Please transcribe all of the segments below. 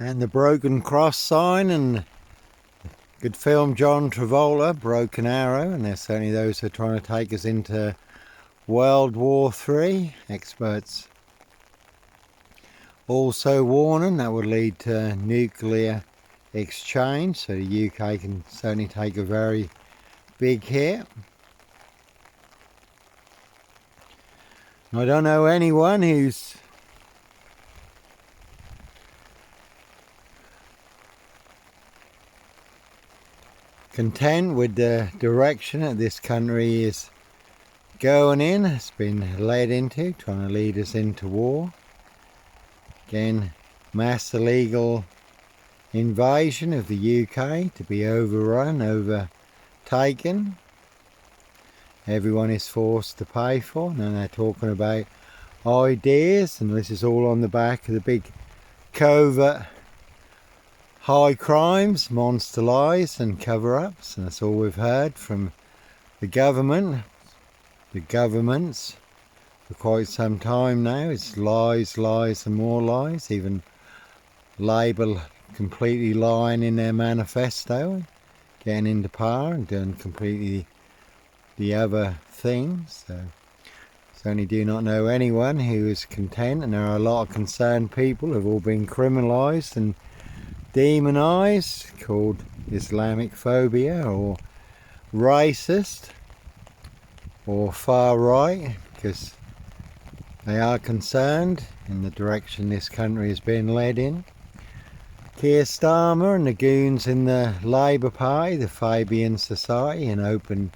And the broken cross sign, and good film John Travolta, Broken Arrow, and there's certainly those who are trying to take us into World War III. Experts also warning that would lead to nuclear exchange, so the UK can certainly take a very big hit. I don't know anyone who's content with the direction that this country is going in. It's been led into, trying to lead us into war. Again, mass illegal invasion of the UK to be overrun, overtaken. Everyone is forced to pay for, and they're talking about ideas, and this is all on the back of the big covert high crimes, monster lies and cover-ups, and that's all we've heard from the government, the governments, for quite some time now. It's lies, lies and more lies. Even Labour completely lying in their manifesto, getting into power and doing completely the other things. So certainly do not know anyone who is content, and there are a lot of concerned people who have all been criminalised and demonised, called Islamic phobia or racist or far right, because they are concerned in the direction this country is being led in. Keir Starmer and the goons in the Labour Party, the Fabian Society, and open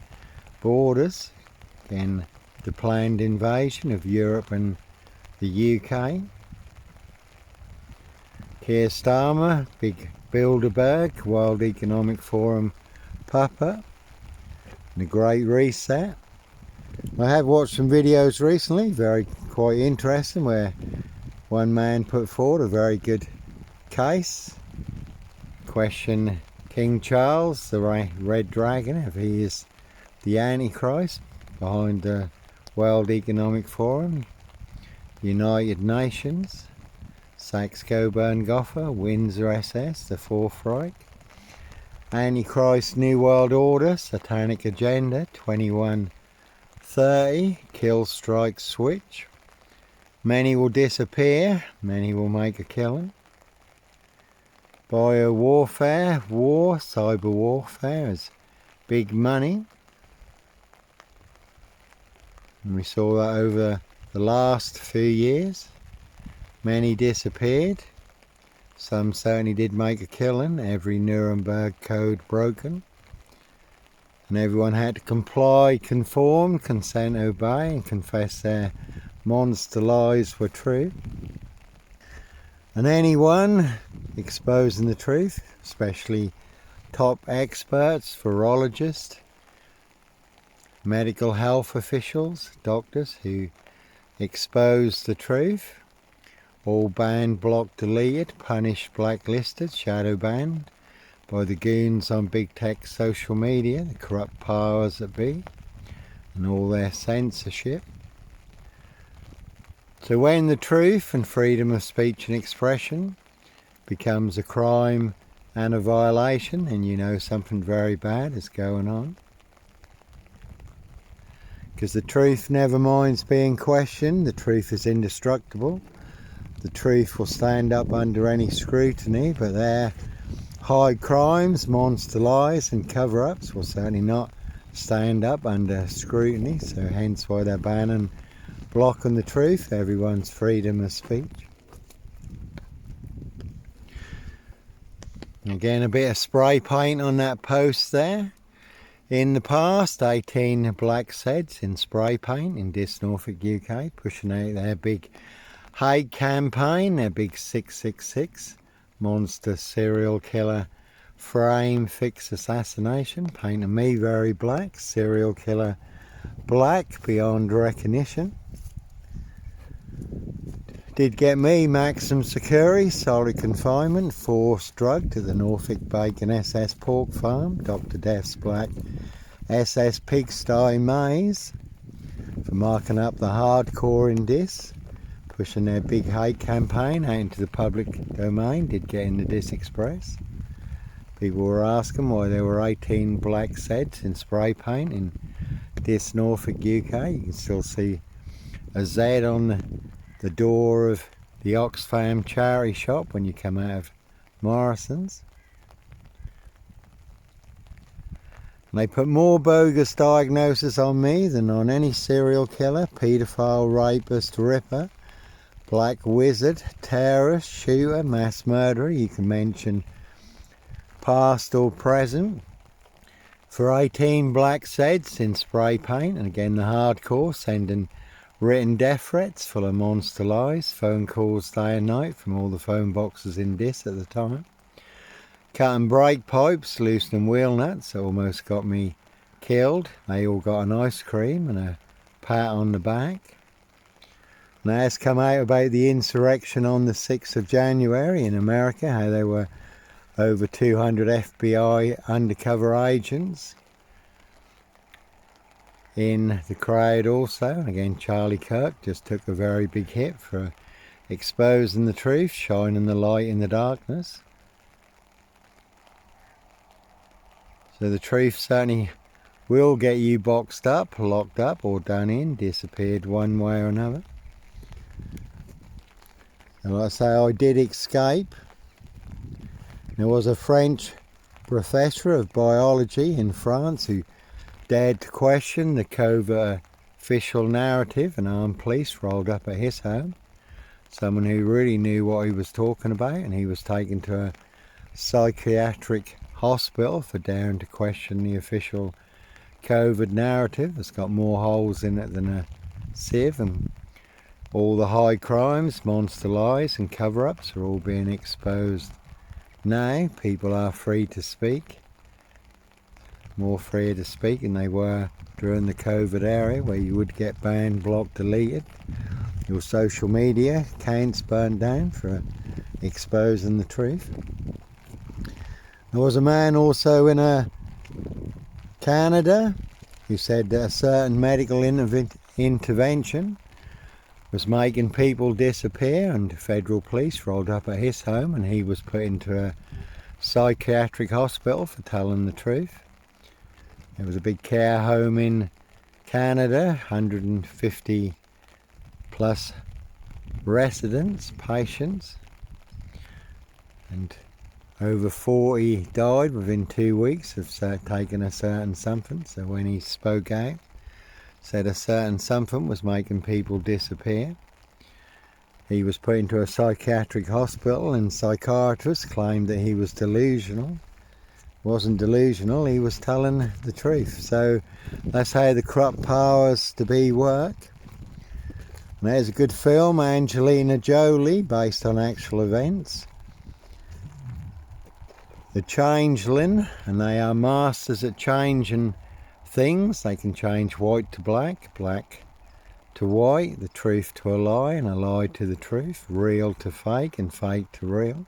borders, again the planned invasion of Europe and the UK. Keir Starmer, big Bilderberg, World Economic Forum puppet, and the Great Reset. I have watched some videos recently, quite interesting, where one man put forward a very good case, question King Charles, the Red Dragon, if he is the Antichrist behind the World Economic Forum, United Nations, Saxe-Coburg-Gotha, Windsor SS, the Fourth Reich, Antichrist New World Order, Satanic Agenda, 2130, Kill, Strike, Switch. Many will disappear, many will make a killing. Bio-warfare, war, cyber warfare is big money. And we saw that over the last few years. Many disappeared. Some certainly did make a killing. Every Nuremberg code broken. And everyone had to comply, conform, consent, obey, and confess their monster lies were true. And anyone exposing the truth, especially top experts, virologists, medical health officials, doctors who expose the truth, all banned, blocked, deleted, punished, blacklisted, shadow banned by the goons on big tech social media, the corrupt powers that be, and all their censorship. So when the truth and freedom of speech and expression becomes a crime and a violation, and you know something very bad is going on. Because the truth never minds being questioned, the truth is indestructible. The truth will stand up under any scrutiny, but their high crimes, monster lies and cover-ups will certainly not stand up under scrutiny, so hence why they're banning, blocking the truth, everyone's freedom of speech. Again, a bit of spray paint on that post there. In the past, 18 black Seds in spray paint in Dis Norfolk, UK, pushing out their big hate campaign, their big 666 monster serial killer frame fix assassination, painting me very black, serial killer black beyond recognition. Did get me maximum security, solid confinement, forced drug to the Norfolk Bacon SS pork farm, Dr. Death's Black SS Pigsty Maze, for marking up the hardcore in Dis, pushing their big hate campaign out into the public domain. Did get in the Dis Express. People were asking why there were 18 black Zs in spray paint in Dis, Norfolk, UK. You can still see a Z on the door of the Oxfam charity shop when you come out of Morrison's. And they put more bogus diagnosis on me than on any serial killer, paedophile, rapist, ripper, black wizard, terrorist, shooter, mass murderer. You can mention past or present. For 18 black Zs in spray paint, and again the hardcore, sending written death threats full of monster lies, phone calls day and night from all the phone boxes in Dis at the time. Cutting brake pipes, loosening wheel nuts, almost got me killed. They all got an ice cream and a pat on the back. Now it's come out about the insurrection on the 6th of January in America, how there were over 200 FBI undercover agents in the crowd also. Again, Charlie Kirk just took a very big hit for exposing the truth, shining the light in the darkness. So the truth certainly will get you boxed up, locked up, or done in, disappeared one way or another. And like I say, I did escape. There was a French professor of biology in France who dared to question the covert official narrative, and armed police rolled up at his home. Someone who really knew what he was talking about, and he was taken to a psychiatric hospital for daring to question the official COVID narrative. It's got more holes in it than a sieve, and all the high crimes, monster lies and cover-ups are all being exposed. Now people are free to speak, more free to speak than they were during the COVID era, where you would get banned, blocked, deleted, your social media accounts burnt down for exposing the truth. There was a man also in Canada who said that a certain medical intervention was making people disappear, and federal police rolled up at his home and he was put into a psychiatric hospital for telling the truth. There was a big care home in Canada, 150 plus residents, patients, and over 40 died within 2 weeks of taking a certain something. So when he spoke out, said a certain something was making people disappear. He was put into a psychiatric hospital, and psychiatrists claimed that he was delusional. Wasn't delusional, he was telling the truth. So that's how the corrupt powers to be work. And there's a good film, Angelina Jolie, based on actual events. The Changeling, and they are masters at changing things. They can change white to black, black to white, the truth to a lie, and a lie to the truth, real to fake, and fake to real.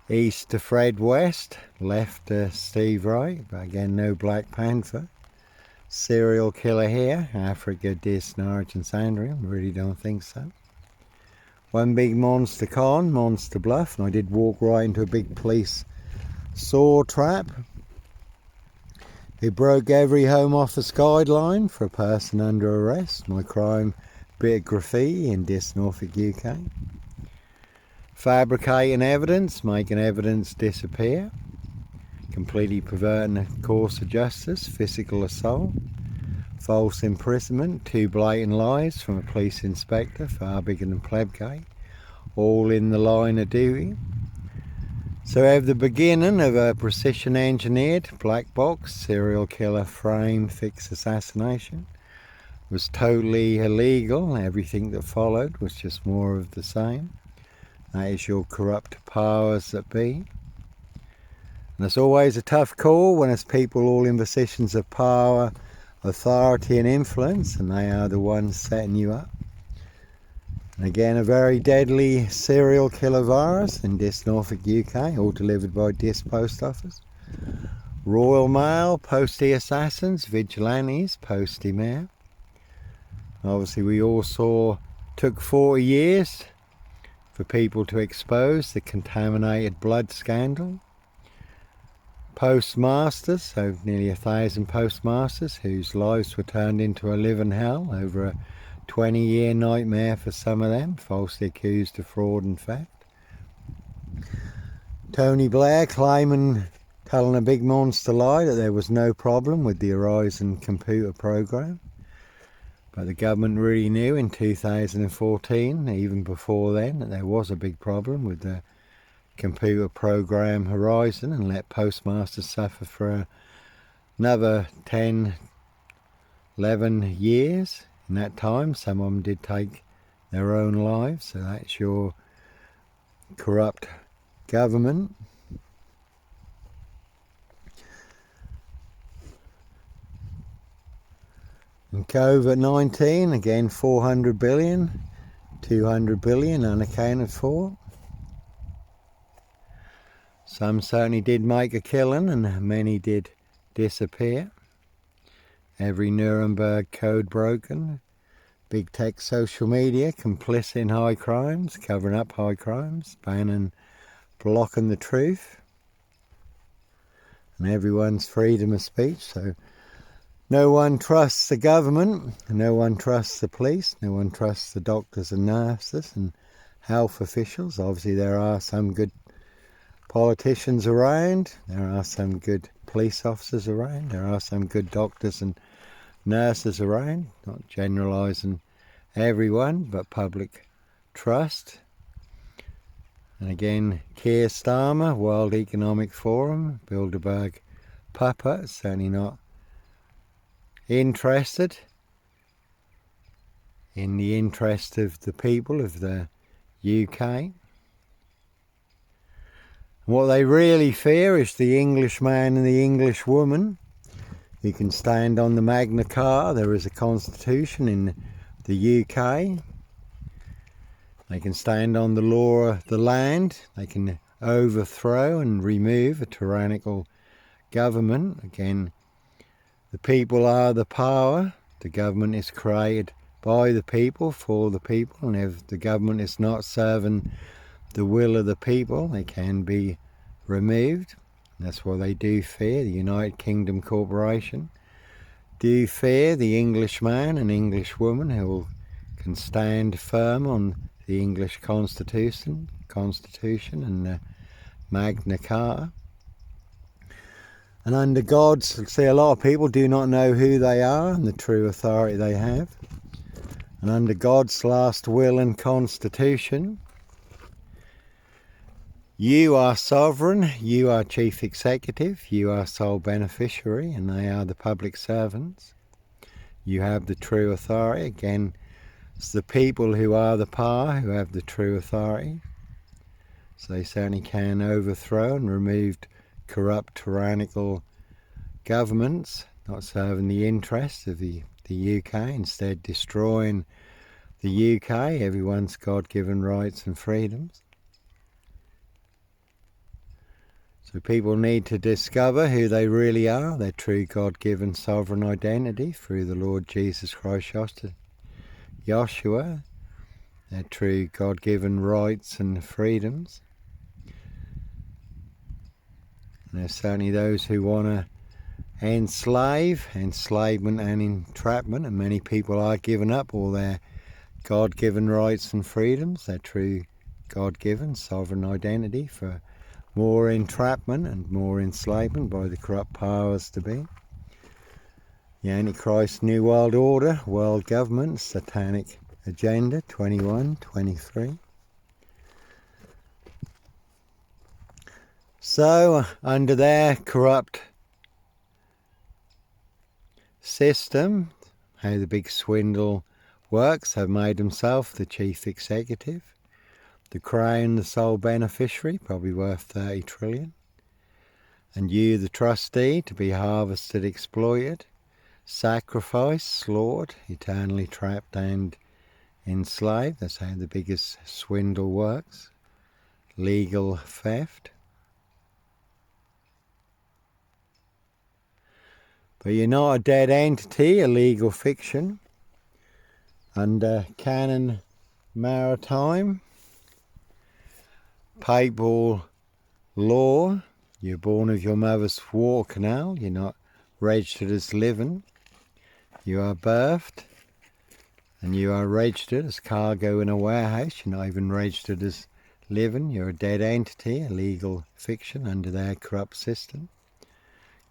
East to Fred West, left to Steve Wright, but again no Black Panther. Serial killer here, Africa, Dis, Norwich and Sandringham, really don't think so. One big monster con, monster bluff, and I did walk right into a big police saw trap. It broke every Home Office guideline for a person under arrest. My crime, bit of graffiti in Dis, Norfolk, UK. Fabricating evidence, making evidence disappear. Completely perverting the course of justice, physical assault. False imprisonment, 2 blatant lies from a police inspector, far bigger than Plebgate, all in the line of duty. So we have the beginning of a precision engineered black box serial killer frame fix assassination. It was totally illegal. Everything that followed was just more of the same. That is your corrupt powers that be. And it's always a tough call when it's people all in positions of power, authority and influence, and they are the ones setting you up. And again, a very deadly serial killer virus in Dis, Norfolk, UK, all delivered by Dis Post Office. Royal Mail, postie assassins, vigilantes, postie mail. Obviously we all saw Took 40 years for people to expose the contaminated blood scandal. Postmasters, so nearly 1,000 postmasters whose lives were turned into a living hell over a 20-year nightmare for some of them, falsely accused of fraud and theft. Tony Blair telling a big monster lie that there was no problem with the Horizon computer program. But the government really knew in 2014, even before then, that there was a big problem with the computer program Horizon, and let postmasters suffer for another 10, 11 years. In that time, some of them did take their own lives, so that's your corrupt government. And COVID-19, again 400 billion, 200 billion unaccounted for. Some certainly did make a killing and many did disappear. Every Nuremberg code broken. Big tech, social media complicit in high crimes, covering up high crimes, banning, blocking the truth. And everyone's freedom of speech, so no one trusts the government, no one trusts the police, no one trusts the doctors and nurses and health officials. Obviously there are some good politicians around, there are some good police officers around, there are some good doctors and nurses around, not generalising everyone, but public trust. And again, Keir Starmer, World Economic Forum, Bilderberg puppet, certainly not interested in the interest of the people of the UK. What they really fear is the Englishman and the Englishwoman who can stand on the Magna Carta. There is a constitution in the UK. They can stand on the law of the land. They can overthrow and remove a tyrannical government. Again, the people are the power. The government is created by the people, for the people, and if the government is not serving the will of the people, they can be removed. That's what they do fear. The United Kingdom Corporation do fear the Englishman and Englishwoman who can stand firm on the English Constitution and the Magna Carta. And under God's, see, a lot of people do not know who they are and the true authority they have. And under God's last will and constitution, you are sovereign, you are chief executive, you are sole beneficiary, and they are the public servants. You have the true authority. Again, it's the people who are the power who have the true authority. So they certainly can overthrow and remove corrupt, tyrannical governments, not serving the interests of the UK, instead destroying the UK, everyone's God-given rights and freedoms. So people need to discover who they really are, their true God-given sovereign identity through the Lord Jesus Christ, Joshua, their true God-given rights and freedoms. And there's certainly those who want to enslavement and entrapment, and many people are giving up all their God-given rights and freedoms, their true God-given sovereign identity, for more entrapment and more enslavement by the corrupt powers to be. The Antichrist New World Order, world government, satanic agenda 21-23. So, under their corrupt system, how the big swindle works, have made himself the chief executive, the crown the sole beneficiary, probably worth 30 trillion, and you the trustee, to be harvested, exploited, sacrificed, slaughtered, eternally trapped and enslaved. That's how the biggest swindle works. Legal theft. But you're not a dead entity, a legal fiction. Under canon maritime, papal law. You're born of your mother's war canal. You're not registered as living. You are birthed and you are registered as cargo in a warehouse. You're not even registered as living. You're a dead entity, a legal fiction under their corrupt system.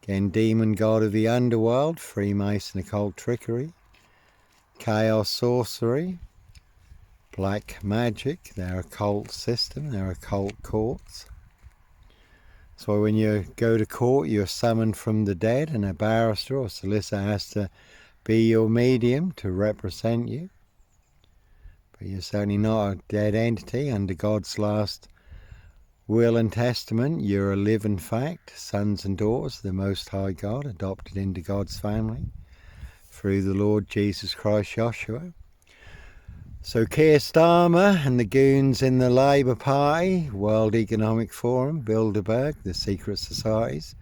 Again, demon god of the underworld, Freemason occult trickery, chaos sorcery, black magic, their occult system, their occult courts. So when you go to court, you're summoned from the dead, and a barrister or solicitor has to be your medium to represent you. But you're certainly not a dead entity. Under God's last will and testament, you're a living fact, sons and daughters of the Most High God, adopted into God's family through the Lord Jesus Christ, Joshua. So Keir Starmer and the goons in the Labour Party, World Economic Forum, Bilderberg, the secret societies,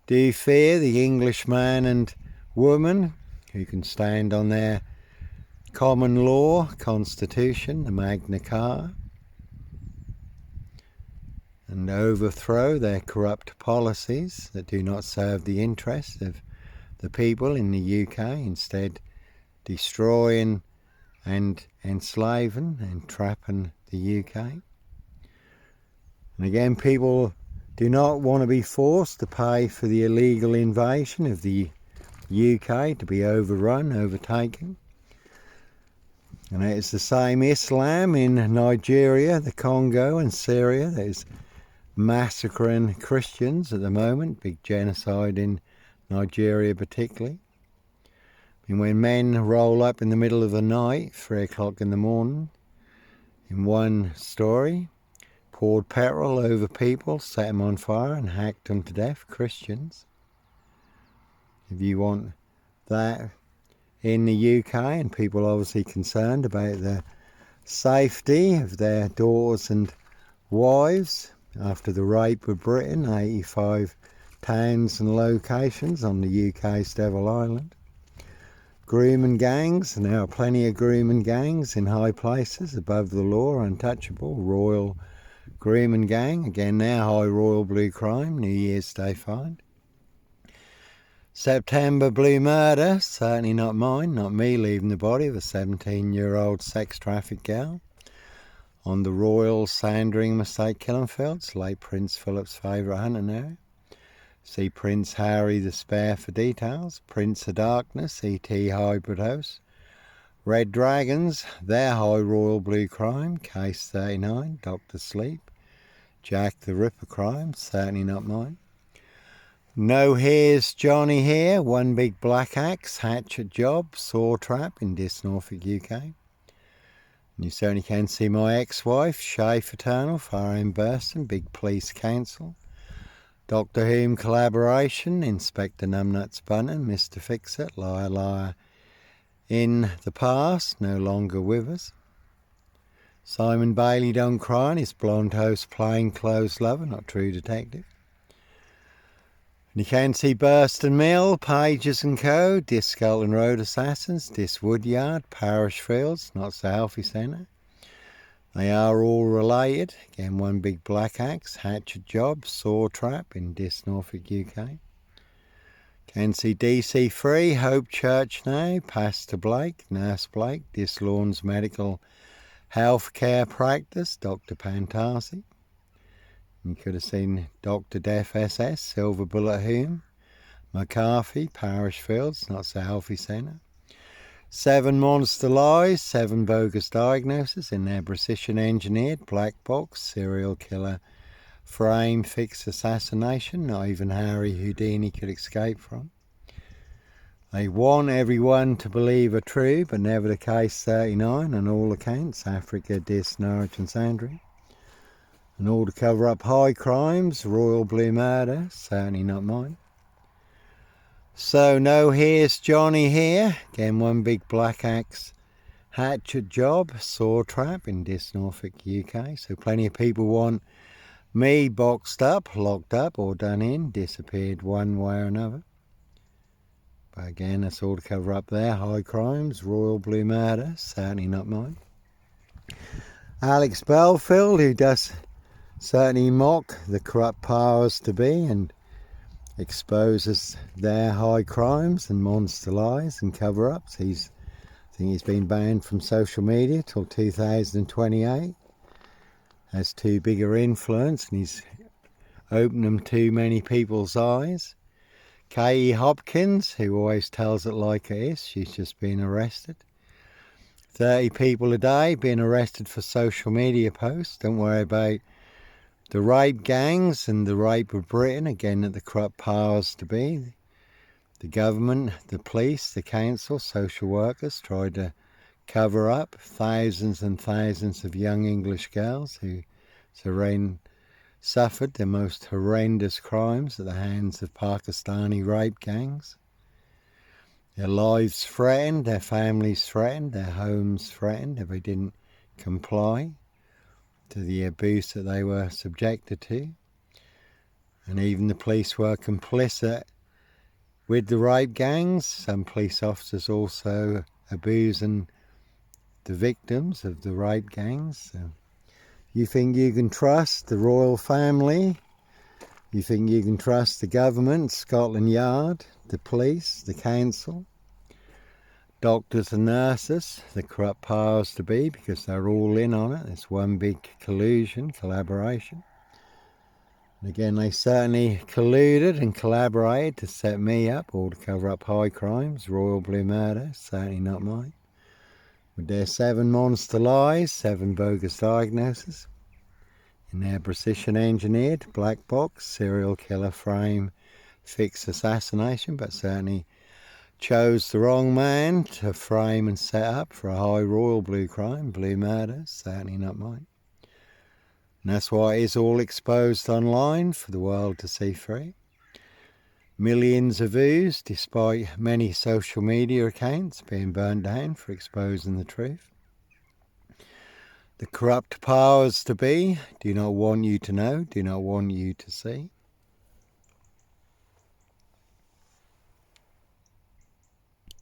do fear the Englishman and woman who can stand on their common law, constitution, the Magna Carta, and overthrow their corrupt policies that do not serve the interests of the people in the UK, instead destroying and enslaving and trapping the UK. And again, people do not want to be forced to pay for the illegal invasion of the UK, to be overrun, overtaken. And it's the same Islam in Nigeria, the Congo and Syria that is massacring Christians at the moment, big genocide in Nigeria particularly. And when men roll up in the middle of the night, 3 o'clock in the morning, in one story, poured petrol over people, set them on fire and hacked them to death, Christians. If you want that in the UK, and people obviously concerned about the safety of their daughters and wives after the rape of Britain, 85 towns and locations on the UK's Devil Island. Grooming gangs, and there are plenty of grooming gangs in high places, above the law, untouchable. Royal grooming gang, again now high royal blue crime, New Year's Day fine. September blue murder, certainly not mine, not me leaving the body of a 17-year-old sex trafficked girl on the Royal Sandringham Estate killing fields, late Prince Philip's favourite hunting area. See Prince Harry the Spare for details. Prince of Darkness, E.T. Hybrid House. Red Dragons, their high royal blue crime, Case 39, Dr. Sleep. Jack the Ripper crime, certainly not mine. No Here's Johnny Here, one big black axe, hatchet job, saw trap in Dis, Norfolk, UK. And you certainly can see my ex-wife, Shay Fraternal, Fareham Burston, big police council. Doctor Whom collaboration, Inspector Numbnuts Bunton, Mr. Fix-It, Liar Liar in the past, no longer with us. Simon Bailey Don't Cry and his blonde host plainclothes lover, not true detective. And you can see Burston Mill, Pages and Co, Dis Skelton Road Assassins, Dis Woodyard, Parish Fields, not so healthy centre. They are all related. Again, one big black axe, hatchet job, saw trap in Dis, Norfolk, UK. Can see DC Free, Hope Church now, Pastor Blake, Nurse Blake, Dis Lawns Medical Health Care Practice, Dr. Pantasi. You could have seen Dr. Deaf SS, Silver Bullet Hume, McCarthy, Parish Fields, not so healthy centre. 7 monster lies, 7 bogus diagnoses in their precision engineered black box serial killer frame fix assassination not even Harry Houdini could escape from. They want everyone to believe are true, but never the case 39 on all accounts, Africa, Dis, Norwich and Sandringham. And all to cover up high crimes, royal blue murder, certainly not mine. So no Here's Johnny Here, again one big black axe hatchet job, saw trap in Dis, Norfolk, UK. So plenty of people want me boxed up, locked up or done in, disappeared one way or another. But again, that's all to cover up their high crimes, royal blue murder, certainly not mine. Alex Belfield, who does certainly mock the corrupt powers to be and exposes their high crimes and monster lies and cover-ups. I think he's been banned from social media till 2028. Has too big an influence and he's opened them too many people's eyes. Katie Hopkins, who always tells it like it is, she's just been arrested. 30 people a day being arrested for social media posts. Don't worry about the rape gangs and the rape of Britain, again at the corrupt powers to be. The government, the police, the council, social workers tried to cover up thousands and thousands of young English girls who suffered the most horrendous crimes at the hands of Pakistani rape gangs. Their lives threatened, their families threatened, their homes threatened if they didn't comply to the abuse that they were subjected to. And even the police were complicit with the rape gangs. Some police officers also abusing the victims of the rape gangs. So you think you can trust the royal family? You think you can trust the government, Scotland Yard, the police, the council, doctors and nurses, the corrupt powers to be, because they're all in on it. It's one big collusion, collaboration. And again, they certainly colluded and collaborated to set me up, or to cover up high crimes, royal blue murder, certainly not mine. With their 7 monster lies, 7 bogus diagnoses, in their precision engineered black box serial killer frame fix assassination, but certainly chose the wrong man to frame and set up for a high royal blue crime, blue murder, certainly not mine. And that's why it is all exposed online for the world to see free. Millions of views, despite many social media accounts being burnt down for exposing the truth. The corrupt powers to be do not want you to know, do not want you to see.